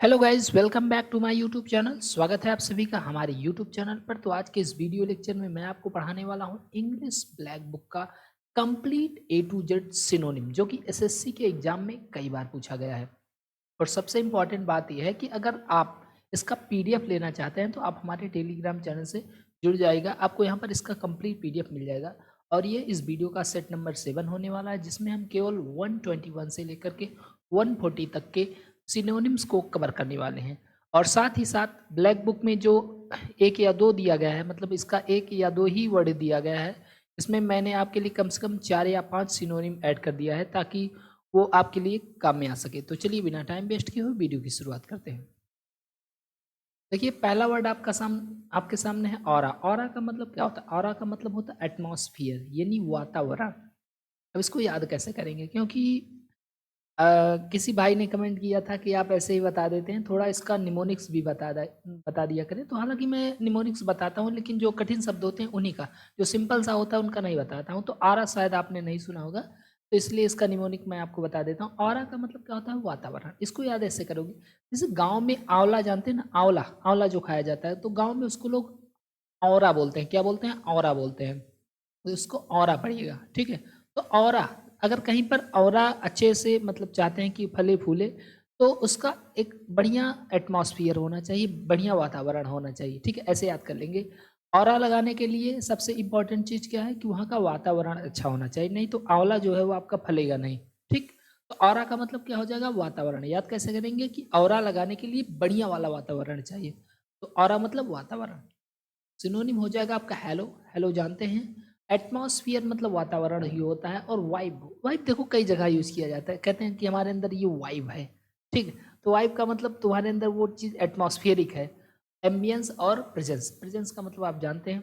Hello guys, welcome back to my YouTube channel. स्वागत है आप सभी का हमारे यूट्यूब चैनल पर। तो आज के इस वीडियो लेक्चर में मैं आपको पढ़ाने वाला हूं इंग्लिश ब्लैक बुक का complete A to Z synonym, जो कि एसएससी के एग्जाम में कई बार पूछा गया है। और सबसे इम्पॉर्टेंट बात यह है कि अगर आप इसका पीडीएफ लेना चाहते हैं तो आप हमारे टेलीग्राम चैनल से जुड़ जाइएगा। आपको यहाँ पर इसका कंप्लीट पीडीएफ मिल जाएगा। और ये इस वीडियो का सेट नंबर 7 होने वाला है, जिसमें हम केवल 121 से लेकर के 140 तक के सिनोनिम्स को कवर करने वाले हैं। और साथ ही साथ ब्लैक बुक में जो एक या दो दिया गया है, मतलब इसका एक या दो ही वर्ड दिया गया है, इसमें मैंने आपके लिए कम से कम 4 या 5 सिनोनिम ऐड कर दिया है ताकि वो आपके लिए काम में आ सके। तो चलिए बिना टाइम वेस्ट किए हुए वीडियो की शुरुआत करते हैं। देखिए, पहला वर्ड आपके सामने है ऑरा। ऑरा का मतलब क्या होता है? ऑरा का मतलब होता है एटमॉस्फियर, यानी वातावरण। अब इसको याद कैसे करेंगे? क्योंकि किसी भाई ने कमेंट किया था कि आप ऐसे ही बता देते हैं, थोड़ा इसका निमोनिक्स भी बता दिया करें। तो हालांकि मैं निमोनिक्स बताता हूँ, लेकिन जो कठिन शब्द होते हैं उन्हीं का, जो सिंपल सा होता है उनका नहीं बताता हूँ। तो आरा शायद आपने नहीं सुना होगा, तो इसलिए इसका निमोनिक मैं आपको बता देता हूँ। ऑरा का मतलब क्या होता है? वातावरण। इसको याद ऐसे करोगे, जैसे गाँव में आंवला जानते हैं ना, आंवला आंवला जो खाया जाता है, तो गाँव में उसको लोग औरा बोलते हैं। क्या बोलते हैं? औरा बोलते हैं। तो इसको औरा पढ़िएगा, ठीक है। तो औरा, अगर कहीं पर औरा अच्छे से मतलब चाहते हैं कि फले फूले, तो उसका एक बढ़िया एटमॉस्फियर होना चाहिए, बढ़िया वातावरण होना चाहिए, ठीक है। ऐसे याद कर लेंगे। औरा लगाने के लिए सबसे इम्पोर्टेंट चीज़ क्या है कि वहाँ का वातावरण अच्छा होना चाहिए, नहीं तो आंवला जो है वो आपका फलेगा नहीं, ठीक। तो औरा का मतलब क्या हो जाएगा? वातावरण। याद कैसे करेंगे कि औरा लगाने के लिए बढ़िया वाला वातावरण चाहिए। तो औरा मतलब वातावरण। सिनोनिम हो जाएगा आपका हेलो। हेलो जानते हैं, एटमॉस्फियर मतलब वातावरण ही होता है। और वाइब, वाइब देखो कई जगह यूज किया जाता है, कहते हैं कि हमारे अंदर ये वाइब है, ठीक। तो वाइब का मतलब तुम्हारे अंदर वो चीज़ एटमॉस्फेरिक है। एम्बियंस और प्रेजेंस, प्रेजेंस का मतलब आप जानते हैं।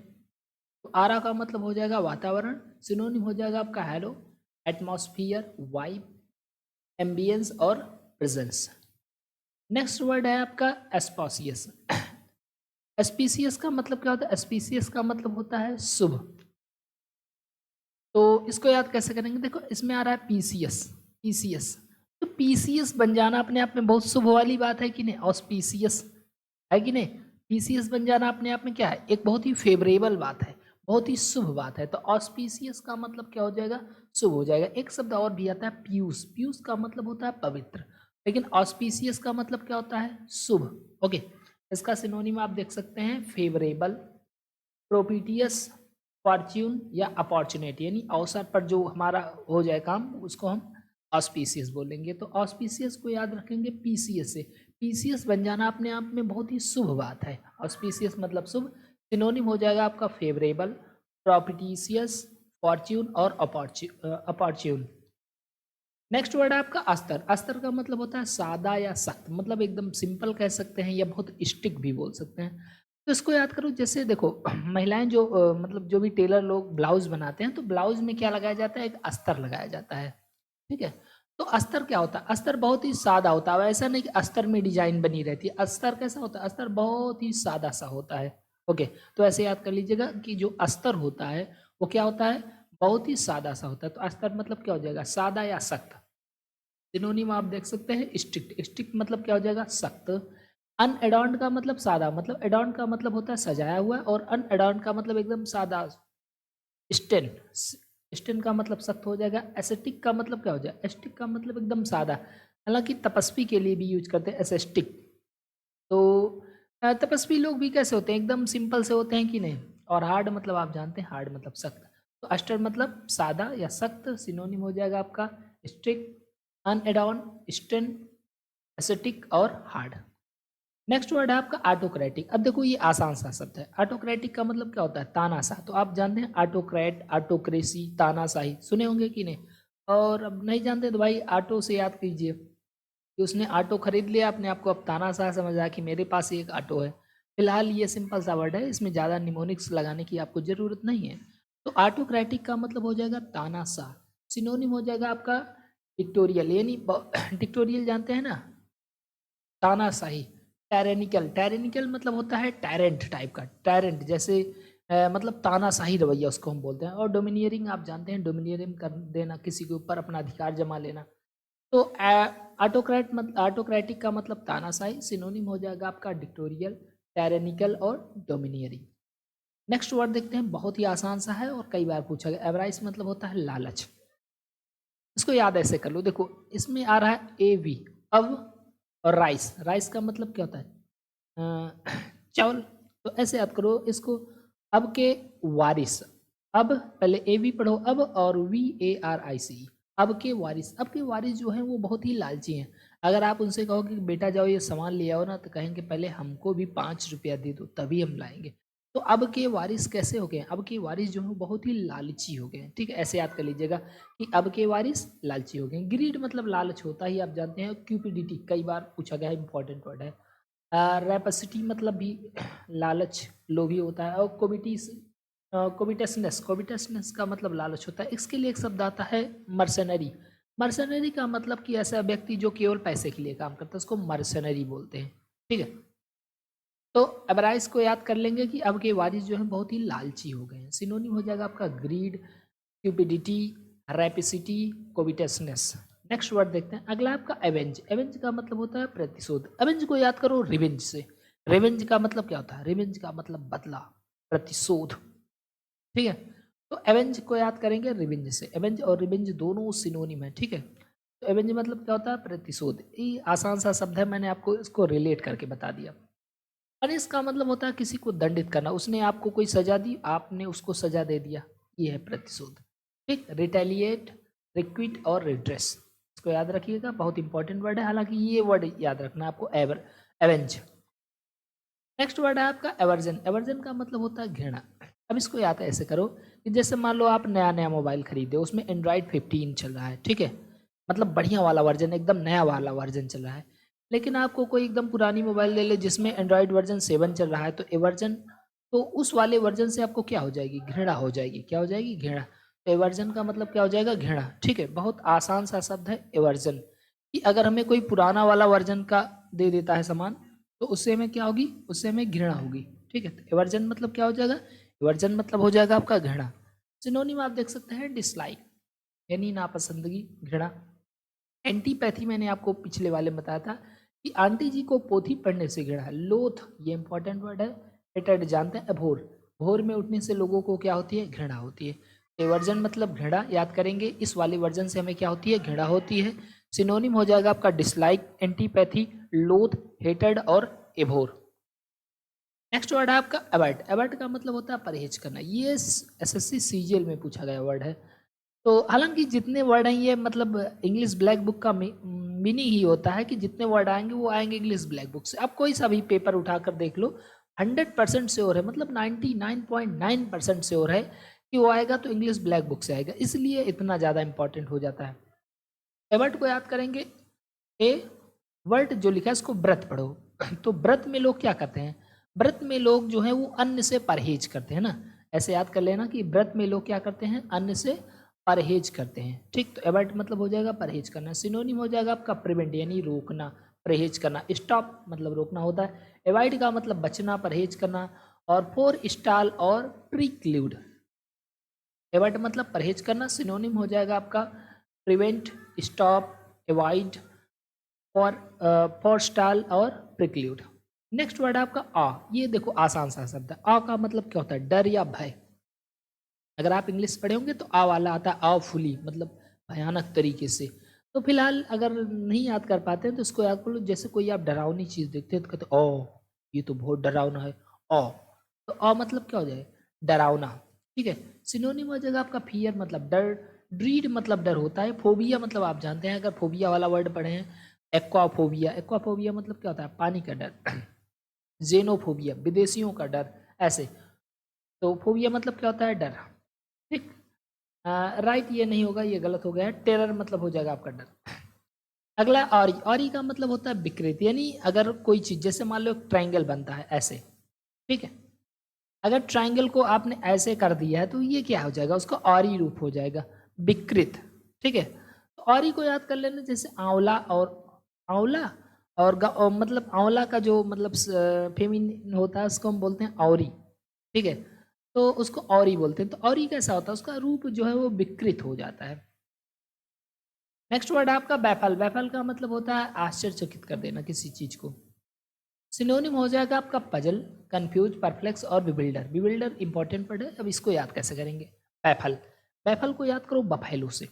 तो आरा का मतलब हो जाएगा वातावरण। सिनोनिम हो जाएगा आपका हेलो, एटमॉस्फियर, वाइब, एम्बियंस और प्रेजेंस। नेक्स्ट वर्ड है आपका एस्पॉसियस। एस्पीसियस का मतलब क्या होता है? एस्पीसियस का मतलब होता है शुभ। तो इसको याद कैसे करेंगे? देखो, इसमें आ रहा है पीसीएस। पीसीएस, तो पीसीएस बन जाना अपने आप में बहुत शुभ वाली बात है कि नहीं? ऑस्पीसियस है कि नहीं? पीसीएस बन जाना अपने आप में क्या है? एक बहुत ही फेवरेबल बात है, बहुत ही शुभ बात है। तो ऑस्पीसियस का मतलब क्या हो जाएगा? शुभ हो जाएगा। एक शब्द और भी आता है पीयूष। पीयूष का मतलब होता है पवित्र, लेकिन ऑस्पीसियस का मतलब क्या होता है? शुभ। ओके, इसका सिनोनिम आप देख सकते हैं, फेवरेबल, प्रोपिटियस, फॉर्च्यून या अपॉर्चुनिटी, यानी अवसर पर जो हमारा हो जाए काम, उसको हम ऑस्पिशियस बोलेंगे। तो ऑस्पिशियस को याद रखेंगे पीसीएस से। पीसीएस बन जाना अपने आप में बहुत ही शुभ बात है। ऑस्पिशियस मतलब शुभ। सिनोनिम हो जाएगा आपका फेवरेबल, प्रॉपिटिशियस, फॉर्च्यून और अपॉर्च्यून। नेक्स्ट वर्ड है आपका अस्तर। अस्तर का मतलब होता है सादा या सख्त, मतलब एकदम सिंपल कह सकते हैं या बहुत स्टिक भी बोल सकते हैं। तो इसको याद करो, जैसे देखो महिलाएं जो मतलब जो भी टेलर लोग ब्लाउज बनाते हैं, तो ब्लाउज में क्या लगाया जाता है? एक अस्तर लगाया जाता है, ठीक है। तो अस्तर क्या होता है? अस्तर बहुत ही सादा होता है। ऐसा नहीं कि अस्तर में डिजाइन बनी रहती है। अस्तर कैसा होता है? अस्तर बहुत ही सादा सा होता है। ओके, तो ऐसे याद कर लीजिएगा कि जो अस्तर होता है वो क्या होता है? बहुत ही सादा सा होता है। तो अस्तर मतलब क्या हो जाएगा? सादा या सख्त। सिनोनिम आप देख सकते हैं स्ट्रिक्ट। स्ट्रिक्ट मतलब क्या हो जाएगा? सख्त। अनएडॉर्न्ड का मतलब सादा, मतलब एडॉर्न का मतलब होता है सजाया हुआ, और अनएडॉर्न का मतलब एकदम सादा। स्टेन, स्टेन का मतलब सख्त हो जाएगा। एसेटिक का मतलब क्या हो जाएगा? एस्टिक का मतलब एकदम सादा। हालांकि तपस्वी के लिए भी यूज करते हैं एसेस्टिक। तो तपस्वी लोग भी कैसे होते हैं? एकदम सिंपल से होते हैं कि नहीं? और हार्ड मतलब आप जानते हैं, हार्ड मतलब सख्त। तो अस्टर मतलब सादा या सख्त। सिनोनिम हो जाएगा आपका स्ट्रिक्ट, अनएडॉन, स्टेन, एसेटिक और हार्ड। नेक्स्ट वर्ड है आपका ऑटोक्रेटिक। अब देखो, ये आसान सा शब्द है। ऑटोक्रेटिक का मतलब क्या होता है? तानाशाह। तो आप जानते हैं ऑटोक्रेट, ऑटोक्रेसी, तानाशाही सुने होंगे कि नहीं? और अब नहीं जानते तो भाई ऑटो से याद कीजिए कि उसने ऑटो खरीद लिया अपने आप को, अब तानाशाह समझा कि मेरे पास ही एक ऑटो है। फिलहाल ये सिंपल सा वर्ड है, इसमें ज़्यादा निमोनिक्स लगाने की आपको ज़रूरत नहीं है। तो ऑटोक्रेटिक का मतलब हो जाएगा तानाशाह। सिनोनिम हो जाएगा आपका डिक्टोरियल, यानी डिक्टोरियल जानते हैं ना? तानाशाही। टायरेनिकल, टायरेनिकल मतलब होता है टायरेंट टाइप का, टायरेंट जैसे मतलब तानाशाही रवैया उसको हम बोलते हैं। और डोमिनियरिंग आप जानते हैं, डोमिनियरिंग कर देना, किसी के ऊपर अपना अधिकार जमा लेना। तो ऑटोक्रेटिक का मतलब तानाशाही, सिनोनिम हो जाएगा आपका डिक्टोरियल, टायरेनिकल और डोमिनियरिंग। नेक्स्ट वर्ड देखते हैं, बहुत ही आसान सा है और कई बार पूछा गया। एवराइस मतलब होता है लालच। इसको याद ऐसे कर लो, देखो इसमें आ रहा है ए वी, अब और राइस। राइस का मतलब क्या होता है? चावल। तो ऐसे याद करो इसको, अब के वारिस। अब पहले ए वी पढ़ो, अब और VARIC, अब के वारिस। अब के वारिस जो हैं वो बहुत ही लालची हैं। अगर आप उनसे कहो कि बेटा जाओ ये सामान ले आओ ना, तो कहेंगे पहले हमको भी 5 रुपया दे दो तभी हम लाएंगे। तो अब के वारिस कैसे हो गए? अब के वारिस जो है बहुत ही लालची हो गए हैं। ठीक है, ऐसे याद कर लीजिएगा कि अब के वारिस लालची हो गए। ग्रीड मतलब लालच होता ही आप जानते हैं। क्यूपिडिटी कई बार पूछा गया है, इंपॉर्टेंट वर्ड है। रेपसिटी मतलब भी लालच, लोभी होता है। और कोविटसनेस का मतलब लालच होता है। इसके लिए एक शब्द आता है मर्सनरी। मर्सनरी का मतलब कि ऐसा व्यक्ति जो केवल पैसे के लिए काम करता है, उसको मर्सनरी बोलते हैं। ठीक है, तो एवराइज को याद कर लेंगे कि अब के वारिस जो है बहुत ही लालची हो गए हैं। सिनोनिम हो जाएगा आपका ग्रीड, क्यूपिडिटी, रैपिसिटी, कोविटसनेस। नेक्स्ट वर्ड देखते हैं, अगला आपका एवेंज। एवेंज का मतलब होता है प्रतिशोध। एवेंज को याद करो रिवेंज से। रिवेंज का मतलब क्या होता है? रिवेंज का मतलब बदला, प्रतिशोध। ठीक है, तो एवेंज को याद करेंगे रिवेंज से। एवेंज और रिवेंज दोनों सिनोनिम है। ठीक है, तो एवेंज मतलब क्या होता है? प्रतिशोध। ये आसान सा शब्द है, मैंने आपको इसको रिलेट करके बता दिया। पनिश का मतलब होता है किसी को दंडित करना। उसने आपको कोई सजा दी, आपने उसको सजा दे दिया, ये है प्रतिशोध। ठीक, रिटेलिएट, रिक्विट और रिड्रेस, इसको याद रखिएगा, बहुत इंपॉर्टेंट वर्ड है। हालांकि ये वर्ड याद रखना आपको, एवेंज। नेक्स्ट वर्ड है आपका एवर्जन। एवर्जन का मतलब होता है घृणा। अब इसको याद ऐसे करो कि जैसे मान लो आप नया नया मोबाइल खरीदे, उसमें एंड्रॉयड 15 चल रहा है। ठीक है, मतलब बढ़िया वाला वर्जन, एकदम नया वाला वर्जन चल रहा है। लेकिन आपको कोई एकदम पुरानी मोबाइल ले ले जिसमें एंड्रॉयड वर्जन 7 चल रहा है, तो एवर्जन, तो उस वाले वर्जन से आपको क्या हो जाएगी? घृणा हो जाएगी। क्या हो जाएगी? घृणा। तो एवर्जन का मतलब क्या हो जाएगा? घृणा। ठीक है, बहुत आसान सा शब्द है एवर्जन, कि अगर हमें कोई पुराना वाला वर्जन का दे देता है सामान, तो उससे हमें क्या होगी? उससे हमें घृणा होगी। ठीक है, तो एवर्जन मतलब क्या हो जाएगा? एवर्जन मतलब हो जाएगा आपका घृणा। सिनोनिम आप देख सकते हैं डिसलाइक, यानी नापसंदगी, घृणा। एंटीपैथी मैंने आपको पिछले वाले में बताया था कि आंटी जी को पोथी पढ़ने से घृणा है। लोथ, ये इंपॉर्टेंट वर्ड है। हेटेड जानते हैं, अभोर, भोर में उठने से लोगों को क्या होती है? घृणा होती है। एवर्जन मतलब घृणा, याद करेंगे इस वाले वर्जन से हमें क्या होती है? घृणा होती है। सिनोनिम हो जाएगा आपका डिसलाइक, एंटीपैथी, लोथ, हेटेड और एभोर। नेक्स्ट वर्ड है आपका अवॉइड। अवॉइड का मतलब होता है परहेज करना। ये SSC CGL में पूछा गया वर्ड है। तो हालांकि जितने वर्ड हैं ये मतलब इंग्लिश ब्लैक बुक का मीनिंग ही होता है कि जितने वर्ड आएंगे वो आएंगे इंग्लिश ब्लैक बुक से। आप कोई सा भी पेपर उठाकर देख लो, 100% श्योर है, मतलब 99.9% श्योर है कि वो आएगा तो इंग्लिश ब्लैक बुक से आएगा, इसलिए इतना ज़्यादा इंपॉर्टेंट हो जाता है। एवर्ट को याद करेंगे, ए वर्ड जो लिखा है इसको व्रत पढ़ो। तो व्रत में लोग क्या करते हैं? व्रत में लोग जो है वो अन्न से परहेज करते हैं ना, ऐसे याद कर लेना कि व्रत में लोग क्या करते हैं? अन्न से परहेज करते हैं। ठीक, तो एवॉइड मतलब हो जाएगा परहेज करना। सिनोनिम हो जाएगा आपका प्रिवेंट, यानी रोकना, परहेज करना। स्टॉप मतलब रोकना होता है। एवॉइड का मतलब बचना, परहेज करना। और फोर स्टाल और प्रिक्लूड, एवॉइड मतलब परहेज करना। सिनोनिम हो जाएगा आपका प्रिवेंट, स्टॉप, एवॉइड, फॉरस्टाल और प्रिक्ल्यूड। नेक्स्ट वर्ड है आपका आ। ये देखो आसान सा शब्द है। आ का मतलब क्या होता है? डर या भय। अगर आप इंग्लिश पढ़े होंगे तो आ वाला आता है आवफुली, मतलब भयानक तरीके से। तो फिलहाल अगर नहीं याद कर पाते हैं तो इसको याद कर लो। जैसे कोई आप डरावनी चीज देखते हैं तो कहते ओ ये तो बहुत डरावना है, ओ। तो आ मतलब क्या हो जाए? डरावना। ठीक है, सिनोनिम हो जाएगा आपका फियर मतलब डर, ड्रीड मतलब डर होता है, फोबिया मतलब आप जानते हैं, अगर फोबिया वाला वर्ड पढ़े हैं। एक्वाफोबिया, एक्वाफोबिया मतलब क्या होता है? पानी का डर। जेनोफोबिया, विदेशियों का डर, ऐसे। तो फोबिया मतलब क्या होता है? डर। ठीक, राइट, ये नहीं होगा, ये गलत हो गया है। टेरर मतलब हो जाएगा आपका डर। अगला ऑरी। ऑरी का मतलब होता है विकृत, यानी अगर कोई चीज, जैसे मान लो ट्राइंगल बनता है ऐसे। ठीक है, अगर ट्राइंगल को आपने ऐसे कर दिया है तो ये क्या हो जाएगा? उसका ऑरी रूप हो जाएगा, विकृत। ठीक है, तो ऑरी को याद कर लेना, जैसे आंवला और आंवला और मतलब आंवला का जो मतलब फेमिनिन होता है उसको हम बोलते हैं औरी। ठीक है, तो उसको औरी बोलते हैं। तो औरी कैसा होता है? उसका रूप जो है वो विकृत हो जाता है। नेक्स्ट वर्ड आपका बैफल। बैफल का मतलब होता है आश्चर्यचकित कर देना किसी चीज को। सिनोनिम हो जाएगा आपका पजल, कंफ्यूज, परप्लेक्स और बिविल्डर। बिविल्डर इंपॉर्टेंट वर्ड है, अब इसको याद कैसे करेंगे। बैफल, बैफल को याद करो बफेलो से।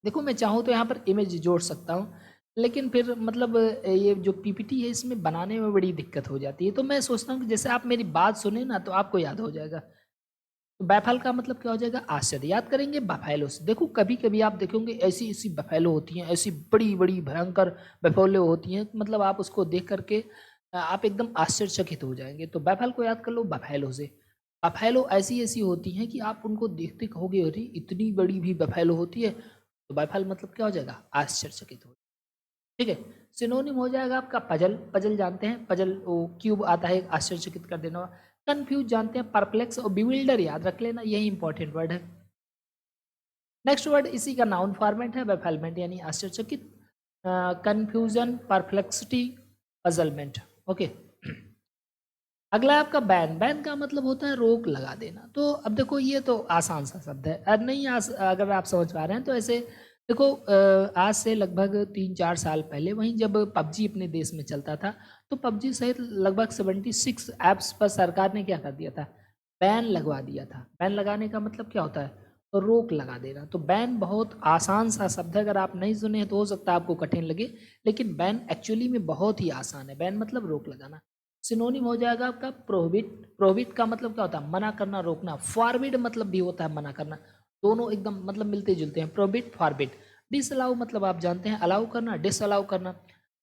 देखो मैं चाहूँ तो यहाँ पर इमेज जोड़ सकता हूँ, लेकिन फिर मतलब ये जो पीपीटी है इसमें बनाने में बड़ी दिक्कत हो जाती है, तो मैं सोचता हूँ कि जैसे आप मेरी बात सुने ना तो आपको याद हो जाएगा। तो बैफल का मतलब क्या हो जाएगा, आश्चर्य। याद करेंगे बफेलो से। देखो कभी कभी आप देखोगे ऐसी ऐसी बफेलो होती हैं, ऐसी बड़ी बड़ी भयंकर बफेलो होती हैं, मतलब आप उसको देख करके आप एकदम आश्चर्यचकित हो जाएंगे। तो बैफल को याद कर लो बफेलो से। बफेलो ऐसी ऐसी होती हैं कि आप उनको देखते कहोगे अरे इतनी बड़ी भी बफेलो होती है। तो बैफल मतलब क्या हो जाएगा, आश्चर्यचकित हो। ठीक है। सिनोनिम हो जाएगा आपका पजल। पजल जानते हैं, पजल वो क्यूब आता है आश्चर्यचकित कर देना। कंफ्यूज जानते हैं, परप्लेक्स और बिविल्डर याद रख लेना, यही इंपॉर्टेंट वर्ड है। नेक्स्ट वर्ड इसी का नाउन फॉर्मेट है, बेफालमेंट यानी आश्चर्यचकित, कंफ्यूजन, परप्लेक्सिटी, पजलमेंट। ओके। अगला है आपका बैन। बैन का मतलब होता है रोक लगा देना। तो अब देखो ये तो आसान सा शब्द है, और नहीं अगर आप समझ पा रहे हैं तो ऐसे देखो आज से लगभग 3-4 साल पहले वहीं जब पबजी अपने देश में चलता था, तो पबजी सहित लगभग 76 ऐप्स पर सरकार ने क्या कर दिया था, बैन लगवा दिया था। बैन लगाने का मतलब क्या होता है, तो रोक लगा देना। तो बैन बहुत आसान सा शब्द है, अगर आप नहीं सुने तो हो सकता है आपको कठिन लगे, लेकिन बैन एक्चुअली में बहुत ही आसान है। बैन मतलब रोक लगाना। सिनोनिम हो जाएगा आपका प्रोहिबिट। प्रोहिबिट का मतलब क्या होता है, मना करना, रोकना। फॉरबिड मतलब भी होता है मना करना, दोनों एकदम मतलब मिलते जुलते हैं, प्रोहिबिट फॉरबिड। डिसअलाउ मतलब आप जानते हैं अलाउ करना, डिसअलाउ करना।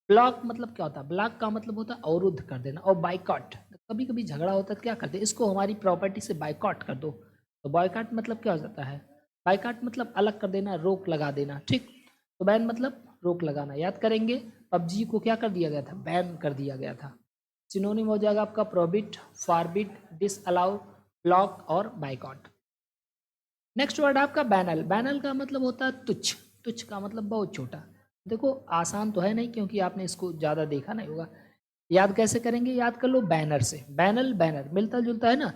ब्लॉक मतलब क्या होता है, ब्लॉक का मतलब होता है अवरुद्ध कर देना। और बाइकॉट, कभी कभी झगड़ा होता है तो क्या करते हैं, इसको हमारी प्रॉपर्टी से बाइकॉट कर दो। तो बाइकॉट मतलब क्या हो जाता है, बाइकॉट मतलब अलग कर देना, रोक लगा देना। ठीक। तो बैन मतलब रोक लगाना। याद करेंगे पबजी को क्या कर दिया गया था, बैन कर दिया गया था। सिनोनिम हो जाएगा आपका प्रोहिबिट, फॉरबिड, डिसअलाउ, ब्लॉक और बाइकॉट। नेक्स्ट वर्ड आपका बैनल। बैनल का मतलब होता है तुच्छ। तुच्छ का मतलब बहुत छोटा। देखो आसान तो है नहीं क्योंकि आपने इसको ज़्यादा देखा नहीं होगा। याद कैसे करेंगे, याद कर लो बैनर से। बैनल बैनर मिलता जुलता है ना।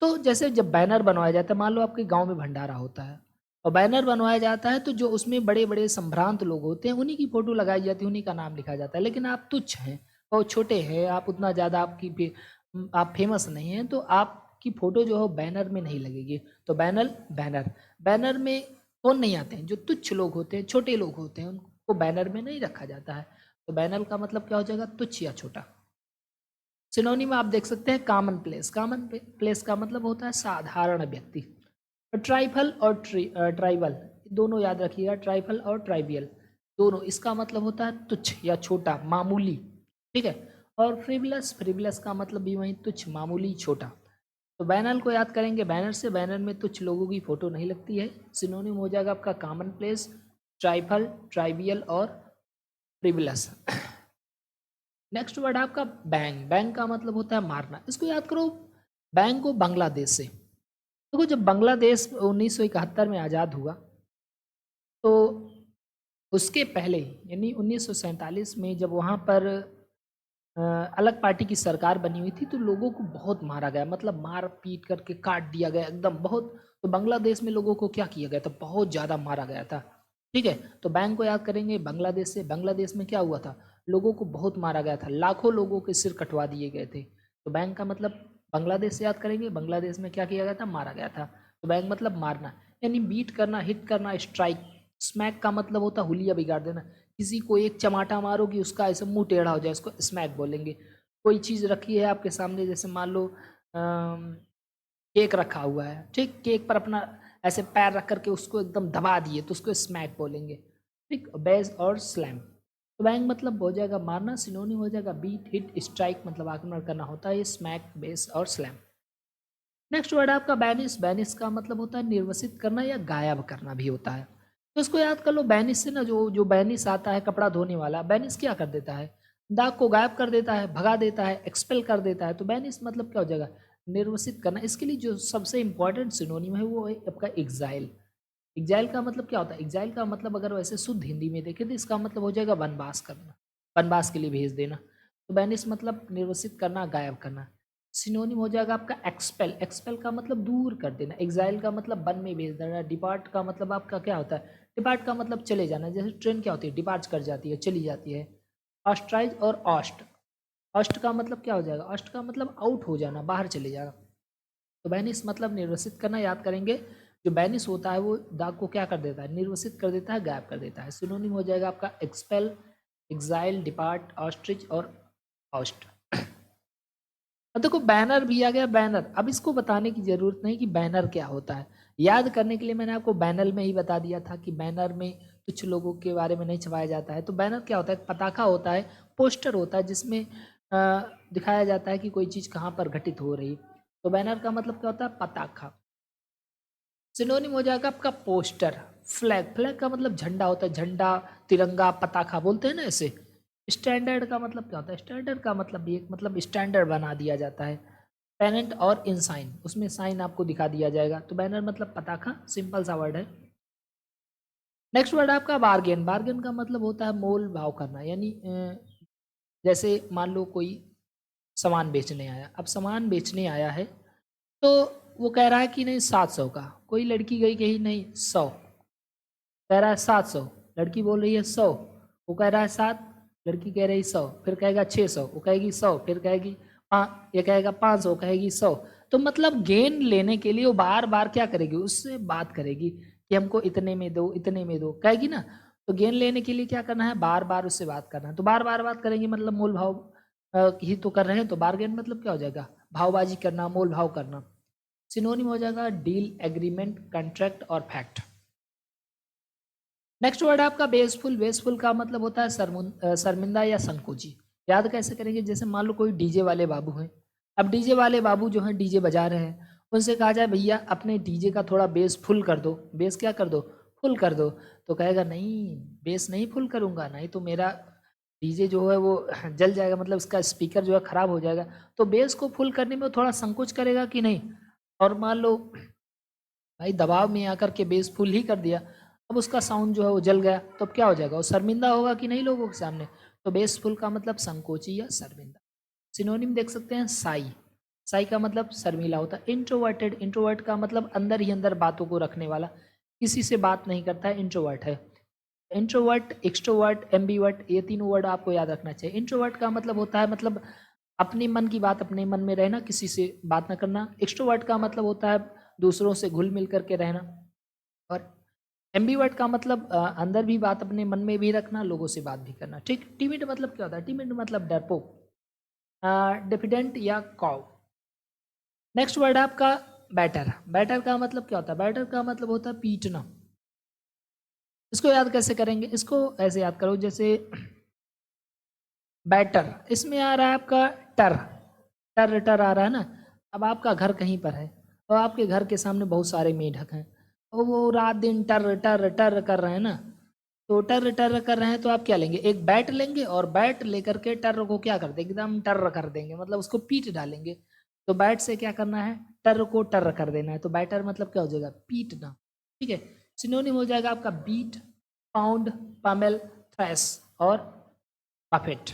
तो जैसे जब बैनर बनवाया जाता है, मान लो आपके गांव में भंडारा होता है और बैनर बनवाया जाता है, तो जो उसमें बड़े बड़े संभ्रांत लोग होते हैं उन्हीं की फोटो लगाई जाती है, उन्हीं का नाम लिखा जाता है। लेकिन आप तुच्छ हैं, बहुत छोटे हैं, आप उतना ज़्यादा आप फेमस नहीं हैं, तो आपकी फोटो जो है बैनर में नहीं लगेगी। तो बैनल बैनर। बैनर में कौन नहीं आते हैं, जो तुच्छ लोग होते हैं, छोटे लोग होते हैं, उनको बैनर में नहीं रखा जाता है। तो बैनल का मतलब क्या हो जाएगा, तुच्छ या छोटा। सिनोनिम आप देख सकते हैं कॉमन प्लेस। कॉमन प्लेस का मतलब होता है साधारण व्यक्ति। ट्राइफल और ट्राइबल दोनों याद रखिएगा, ट्राइफल और ट्राइबियल दोनों, इसका मतलब होता है तुच्छ या छोटा, मामूली। ठीक है। और फ्रिवलस, फ्रिवलस का मतलब भी वही तुच्छ, मामूली, छोटा। तो बैनर को याद करेंगे बैनर से। बैनर में तुच्छ लोगों की फोटो नहीं लगती है। सिनोनिम हो जाएगा आपका कॉमन प्लेस, ट्राइफल, ट्राइबियल और फ्रिवलस। नेक्स्ट वर्ड आपका बैंग। बैंग का मतलब होता है मारना। इसको याद करो, बैंग को बांग्लादेश से। देखो जब बांग्लादेश 1971 में आज़ाद हुआ, तो उसके पहले यानी 1947 में जब वहाँ पर अलग पार्टी की सरकार बनी हुई थी, तो लोगों को बहुत मारा गया, मतलब मार पीट करके काट दिया गया एकदम बहुत। तो बांग्लादेश में लोगों को क्या किया गया था, बहुत ज़्यादा मारा गया था। ठीक है। तो बैंक को याद करेंगे बांग्लादेश से। बांग्लादेश में क्या हुआ था, लोगों को बहुत मारा गया था, लाखों लोगों के सिर कटवा दिए गए थे। तो बैंक का मतलब बांग्लादेश से याद करेंगे, बांग्लादेश में क्या किया गया था, मारा गया था। तो बैंक मतलब मारना, यानी बीट करना, हिट करना, स्ट्राइक। स्मैक का मतलब होता है हुलिया बिगाड़ देना। किसी को एक चमाटा मारो कि उसका ऐसे मुंह टेढ़ा हो जाए, इसको स्मैक बोलेंगे। कोई चीज़ रखी है आपके सामने, जैसे मान लो केक रखा हुआ है, ठीक, केक पर अपना ऐसे पैर रख करके उसको एकदम दबा दिए, तो उसको स्मैक बोलेंगे। ठीक। बेस और स्लैम। तो बैंग मतलब हो जाएगा मारना। सिनोनिम हो जाएगा बीट, हिट, स्ट्राइक मतलब आक्रमण करना होता है, ये स्मैक, बेस और स्लैम। नेक्स्ट वर्ड आपका बैनिश। बैनिश का मतलब होता है निर्वसित करना या गायब करना भी होता है। तो इसको याद कर लो, बैनिश से ना जो जो बैनिश आता है कपड़ा धोने वाला, बैनिश क्या कर देता है, दाग को गायब कर देता है, भगा देता है, एक्सपेल कर देता है। तो बैनिश मतलब क्या हो जाएगा, निर्वसित करना। इसके लिए जो सबसे इंपॉर्टेंट सिनोनिम है वो है आपका एग्जाइल। एग्जाइल का मतलब क्या होता है, एग्जाइल का मतलब अगर वैसे शुद्ध हिंदी में देखें तो इसका मतलब हो जाएगा वनवास करना, वनवास के लिए भेज देना। तो बैनिश मतलब निर्वसित करना, गायब करना। सिनोनिम हो जाएगा आपका एक्सपेल। एक्सपेल का मतलब दूर कर देना। एग्जाइल का मतलब वन में भेज देना। डिपार्ट का मतलब आपका क्या होता है, डिपार्ट का मतलब चले जाना, जैसे ट्रेन क्या होती है, डिपार्ट कर जाती है, चली जाती है। ऑस्ट्राइज और ऑस्ट, ऑस्ट का मतलब क्या हो जाएगा, ऑस्ट का मतलब आउट हो जाना, बाहर चले जाना। तो बैनिस मतलब निर्वसित करना, याद करेंगे। जो बैनिस होता है वो दाग को क्या कर देता है, निर्वसित कर देता है, गायब कर देता है। सिनोनिम हो जाएगा आपका एक्सपेल, एग्जाइल, डिपार्ट, ऑस्ट्रिच और ऑस्ट। अब देखो बैनर भी आ गया, बैनर। अब इसको बताने की जरूरत नहीं कि बैनर क्या होता है, याद करने के लिए मैंने आपको बैनर में ही बता दिया था कि बैनर में कुछ लोगों के बारे में नहीं छपाया जाता है। तो बैनर क्या होता है, पताका होता है, पोस्टर होता है, जिसमें दिखाया जाता है कि कोई चीज़ कहाँ पर घटित हो रही। तो बैनर का मतलब क्या होता है, पताका। सिनोनिम हो जाएगा आपका पोस्टर, फ्लैग, फ्लैग का मतलब झंडा होता है, झंडा, तिरंगा, पताका बोलते हैं ना ऐसे। स्टैंडर्ड का मतलब क्या होता है, स्टैंडर्ड का मतलब भी एक मतलब स्टैंडर्ड बना दिया जाता है। पेनेंट और इनसाइन, उसमें साइन आपको दिखा दिया जाएगा। तो बैनर मतलब पताका, सिंपल सा वर्ड है। नेक्स्ट वर्ड है आपका बार्गेन। बार्गेन का मतलब होता है मोल भाव करना, यानी जैसे मान लो कोई सामान बेचने आया, अब सामान बेचने आया है तो वो कह रहा है कि नहीं 700 का, कोई लड़की गई कही नहीं 100, कह रहा है 700, लड़की बोल रही है 100, वो कह रहा है 7, लड़की कह रही 100, फिर कहेगा 600, वो कहेगी 100, फिर कहेगी ये कहेगा 500, कहेगी 100। तो मतलब गेन लेने के लिए वो बार बार क्या करेगी, उससे बात करेगी कि हमको इतने में दो, इतने में दो, कहेगी ना। तो गेन लेने के लिए क्या करना है, बार बार उससे बात करना है। तो बार बार बात करेंगे मतलब मोल भाव ही तो कर रहे हैं। तो बार्गेन मतलब क्या हो जाएगा, भावबाजी करना, मोल भाव करना। सिनोनिम हो जाएगा डील, एग्रीमेंट, कॉन्ट्रैक्ट और फैक्ट। नेक्स्ट वर्ड है आपका बेसफुल। बेसफुल का मतलब होता है शर्मिंदा या संकोची। याद कैसे करेंगे, जैसे मान लो कोई डीजे वाले बाबू हैं, अब डीजे वाले बाबू जो हैं डीजे बजा रहे हैं, उनसे कहा जाए भैया अपने डीजे का थोड़ा बेस फुल कर दो, बेस क्या कर दो, फुल कर दो। तो कहेगा नहीं, बेस नहीं फुल करूंगा, नहीं तो मेरा डीजे जो है वो जल जाएगा, मतलब इसका स्पीकर जो है खराब हो जाएगा। तो बेस को फुल करने में वो थोड़ा संकोच करेगा कि नहीं। और मान लो भाई दबाव में आकर के बेस फुल ही कर दिया, अब उसका साउंड जो है वो जल गया, तो अब क्या हो जाएगा, वो शर्मिंदा होगा कि नहीं लोगों के सामने। तो बेस फुल का मतलब संकोची या शर्मिंदा। सिनोनिम देख सकते हैं साई, साई का मतलब शर्मिला होता है। इंट्रोवर्टेड, इंट्रोवर्ट का मतलब अंदर ही अंदर बातों को रखने वाला, किसी से बात नहीं करता है, इंट्रोवर्ट है। इंट्रोवर्ट, एक्सट्रोवर्ट, एम्बीवर्ट, ये तीनों वर्ड आपको याद रखना चाहिए। इंट्रोवर्ट का मतलब होता है मतलब अपने मन की बात अपने मन में रहना, किसी से बात ना करना। एक्सट्रोवर्ट का मतलब होता है दूसरों से घुल मिल करके रहना। और एम्बीवर्ट का मतलब अंदर भी बात अपने मन में भी रखना, लोगों से बात भी करना। ठीक। टिमिड मतलब क्या होता है, टिमिड मतलब डरपोक, डिफिडेंट या कॉव। नेक्स्ट वर्ड है आपका बैटर। बैटर का मतलब क्या होता है, बैटर का मतलब होता है पीटना। इसको याद कैसे करेंगे, इसको ऐसे याद करो जैसे बैटर, इसमें आ रहा है आपका टर, टर टर आ रहा है ना। अब आपका घर कहीं पर है और आपके घर के सामने बहुत सारे मेढक हैं और वो रात दिन टर टर टर कर रहे हैं ना। तो टर टर कर रहे हैं तो आप क्या लेंगे, एक बैट लेंगे और बैट लेकर के टर को क्या कर देंगे, एकदम टर कर देंगे, मतलब उसको पीट डालेंगे। तो बैट से क्या करना है, टर को टर कर देना है। तो बैटर मतलब क्या हो जाएगा, पीटना। ठीक है। सिनोनिम हो जाएगा आपका बीट, पाउंड, पमेल, थ्रैश और पफेट।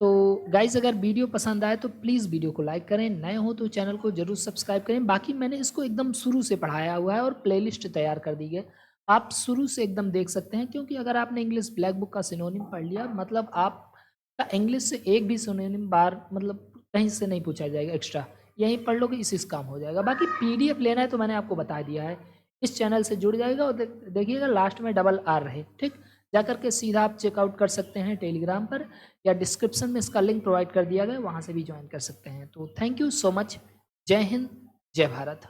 तो गाइज अगर वीडियो पसंद आए तो प्लीज़ वीडियो को लाइक करें, नए हो तो चैनल को जरूर सब्सक्राइब करें। बाकी मैंने इसको एकदम शुरू से पढ़ाया हुआ है और प्लेलिस्ट तैयार कर दी है, आप शुरू से एकदम देख सकते हैं। क्योंकि अगर आपने इंग्लिश ब्लैक बुक का सिनोनिम पढ़ लिया, मतलब आपका इंग्लिश से एक भी सिनोनिम बार मतलब कहीं से नहीं पूछा जाएगा एक्स्ट्रा, यहीं पढ़ लोगे इसी से काम हो जाएगा। बाकी PDF लेना है तो मैंने आपको बता दिया है, इस चैनल से जुड़ जाएगा और देखिएगा लास्ट में $R रहे। ठीक, जाकर के सीधा आप चेकआउट कर सकते हैं टेलीग्राम पर, या डिस्क्रिप्शन में इसका लिंक प्रोवाइड कर दिया गया, वहाँ से भी ज्वाइन कर सकते हैं। तो थैंक यू सो मच। जय हिंद, जय भारत।